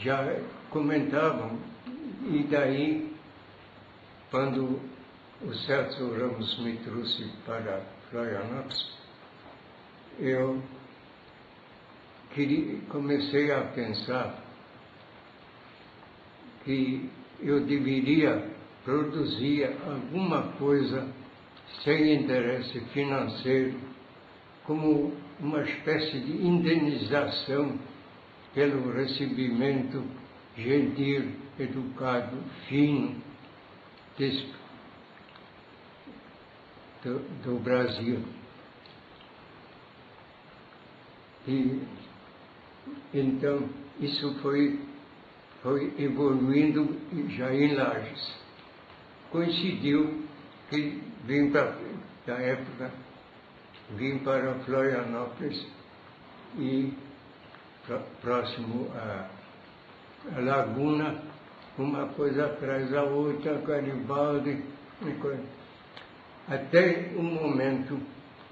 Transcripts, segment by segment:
já comentavam, e daí, quando o Celso Ramos me trouxe para Florianópolis, eu comecei a pensar que eu deveria produzir alguma coisa sem interesse financeiro, como uma espécie de indenização pelo recebimento gentil, educado, fino do Brasil. E então isso foi evoluindo já em Lages. Coincidiu que da época, vim para Florianópolis e próximo à Laguna, uma coisa atrás da outra, Garibaldi, até o momento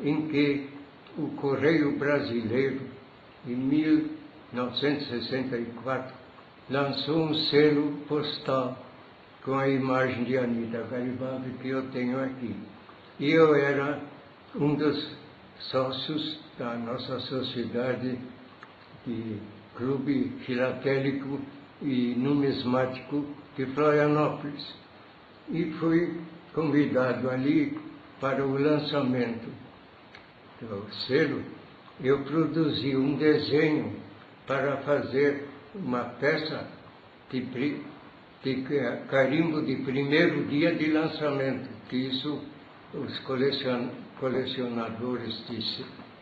em que o Correio Brasileiro, em 1964, lançou um selo postal com a imagem de Anita Garibaldi que eu tenho aqui. E eu era um dos sócios da nossa sociedade de Clube Filatélico e Numismático de Florianópolis. E fui convidado ali para o lançamento do selo. Eu produzi um desenho para fazer uma peça de carimbo de primeiro dia de lançamento, que isso os colecionadores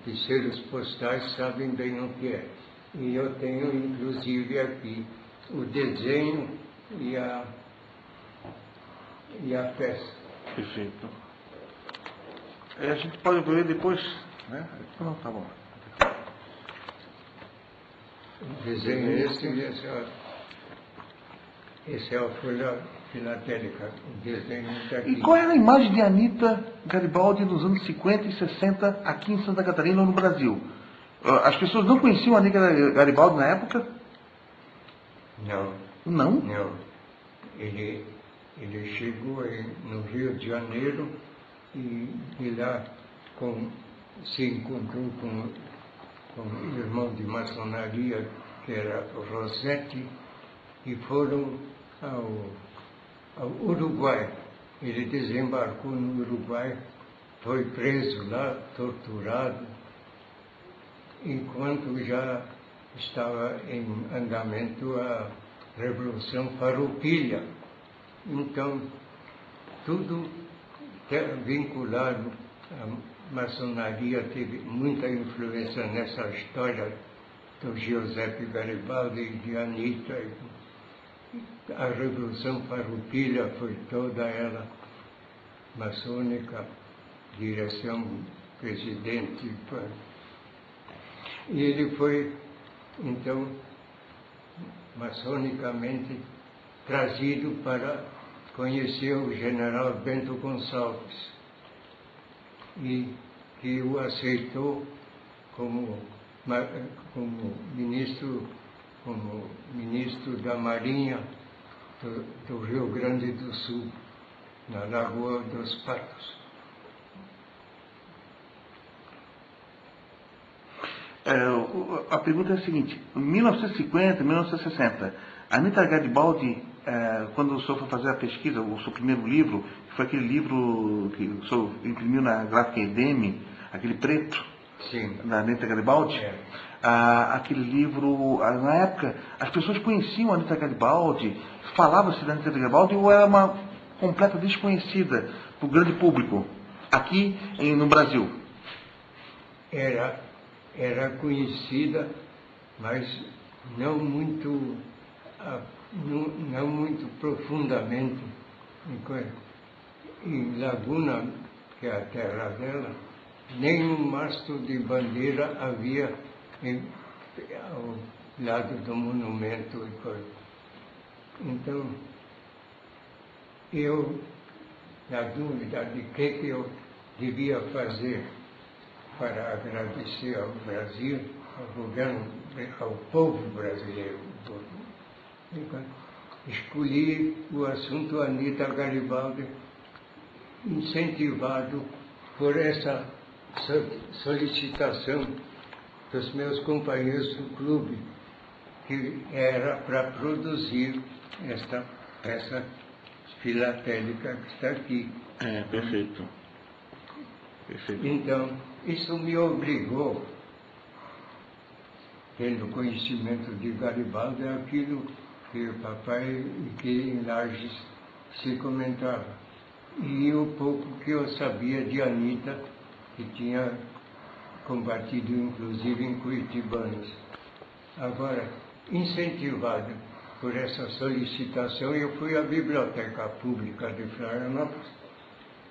de selos postais sabem bem o que é. E eu tenho inclusive aqui o desenho e a peça. Perfeito. A gente pode ver depois, né? Não, tá bom. O desenho é esse é a folha filatélica, o desenho está aqui. E qual era a imagem de Anita Garibaldi nos anos 50 e 60 aqui em Santa Catarina ou no Brasil? As pessoas não conheciam a Anita Garibaldi na época? Não. Não? Não. Ele chegou no Rio de Janeiro e lá se encontrou com um irmão de maçonaria, que era o Rossetti, e foram ao Uruguai. Ele desembarcou no Uruguai, foi preso lá, torturado, enquanto já estava em andamento a Revolução Farroupilha. Então, tudo vinculado à maçonaria, teve muita influência nessa história do Giuseppe Garibaldi e de Anita. A Revolução Farroupilha foi toda ela maçônica, direção, presidente. E ele foi, então, maçonicamente trazido para conhecer o general Bento Gonçalves, e que o aceitou como ministro da Marinha do Rio Grande do Sul, na Lagoa dos Patos. A pergunta é a seguinte: em 1950, 1960, a Anita Garibaldi, quando o senhor foi fazer a pesquisa, o seu primeiro livro, que foi aquele livro que o senhor imprimiu na gráfica Edeme, aquele preto, sim, da Anita Garibaldi, aquele livro, na época, as pessoas conheciam a Anita Garibaldi, falava-se da Anita Garibaldi, ou era uma completa desconhecida para o grande público, aqui no Brasil? Era conhecida, mas não muito profundamente. Em Laguna, que é a terra dela, nem um mastro de bandeira havia ao lado do monumento. Então, eu, na dúvida de que eu devia fazer para agradecer ao Brasil, ao governo, ao povo brasileiro, Escolhi o assunto Anita Garibaldi, incentivado por essa solicitação dos meus companheiros do clube, que era para produzir esta peça filatélica que está aqui. Perfeito. Perfeito. Então, isso me obrigou, tendo conhecimento de Garibaldi, é aquilo que o papai e que em Lages se comentava. E o pouco que eu sabia de Anita, que tinha combatido inclusive em Curitibanos. Agora, incentivado por essa solicitação, eu fui à Biblioteca Pública de Florianópolis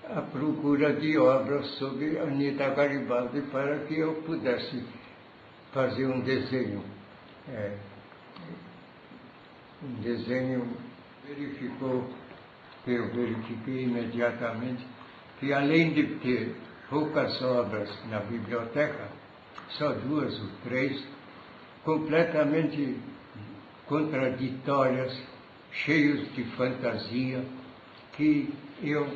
à procura de obras sobre Anita Garibaldi para que eu pudesse fazer um desenho. Um desenho eu verifiquei imediatamente que, além de ter poucas obras na biblioteca, só 2 ou 3, completamente contraditórias, cheios de fantasia, que eu,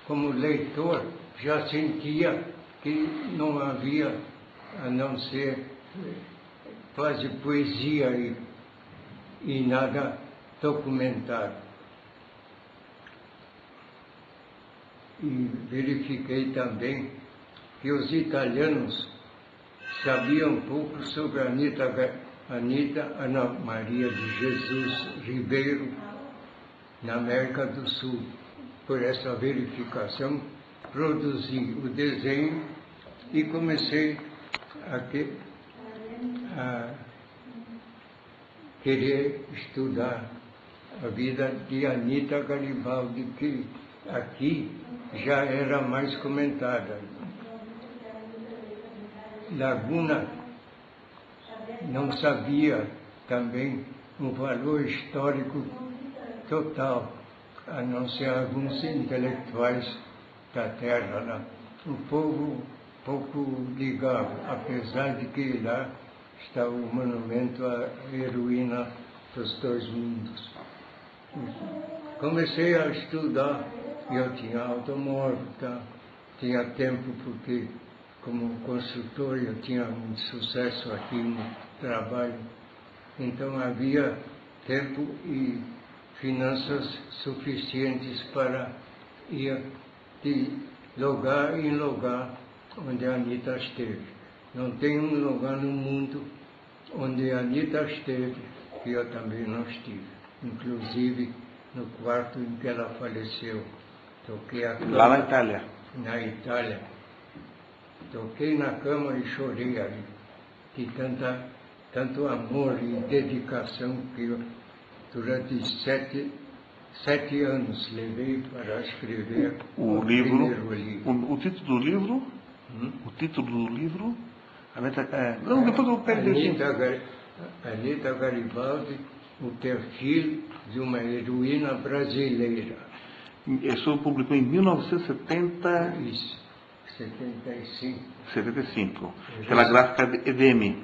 como leitor, já sentia que não havia, a não ser quase poesia e nada documentado. E verifiquei também que os italianos sabiam pouco sobre Anita Ana Maria de Jesus Ribeiro, na América do Sul. Por essa verificação, produzi o desenho e comecei a querer estudar a vida de Anita Garibaldi, que aqui já era mais comentada. Laguna não sabia também o valor histórico total, a não ser alguns intelectuais da terra lá. O povo pouco ligava, apesar de que lá está o monumento à heroína dos 2 mundos. Comecei a estudar, e eu tinha automóvel, tinha tempo porque, como construtor, eu tinha muito sucesso aqui no trabalho. Então havia tempo e finanças suficientes para ir de lugar em lugar onde a Anita esteve. Não tem um lugar no mundo onde a Anita esteve que eu também não estive. Inclusive no quarto em que ela faleceu. Toquei a cama, Lá na Itália? Na Itália. Toquei na cama e chorei ali. De tanto amor e dedicação que eu, durante 7 anos, levei para escrever o primeiro livro. O título do livro? O título do livro? Não, depois eu pego Anita Garibaldi, o perfil de uma heroína brasileira. Isso publicou em 1970... Isso, 75. Pela gráfica EDM.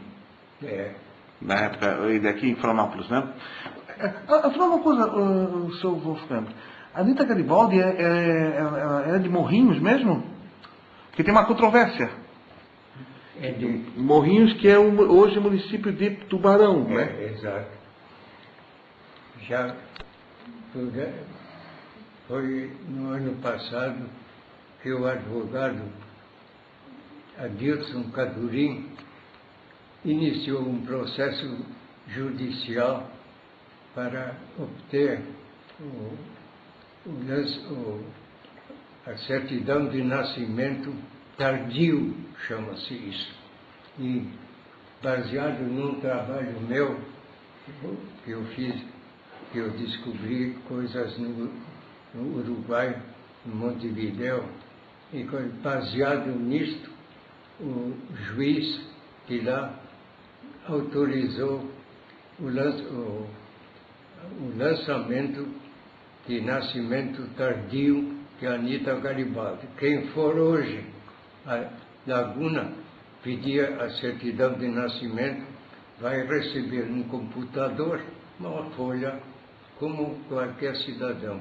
Na época, daqui em Florianópolis, né? Afinal, uma coisa, Sr. Wolfgang. A Anita Garibaldi é de Morrinhos mesmo? Porque tem uma controvérsia. É de Morrinhos, que é hoje o município de Tubarão, né? Exato. Já foi no ano passado que o advogado Adilson Cadurim iniciou um processo judicial para obter a certidão de nascimento tardio, chama-se isso. E baseado num trabalho meu que eu fiz, que eu descobri coisas no Uruguai, em Montevideo, e baseado nisto, o juiz de lá autorizou o lançamento de nascimento tardio de Anita Garibaldi. Quem for hoje a Laguna pedir a certidão de nascimento vai receber no computador uma folha como qualquer cidadão.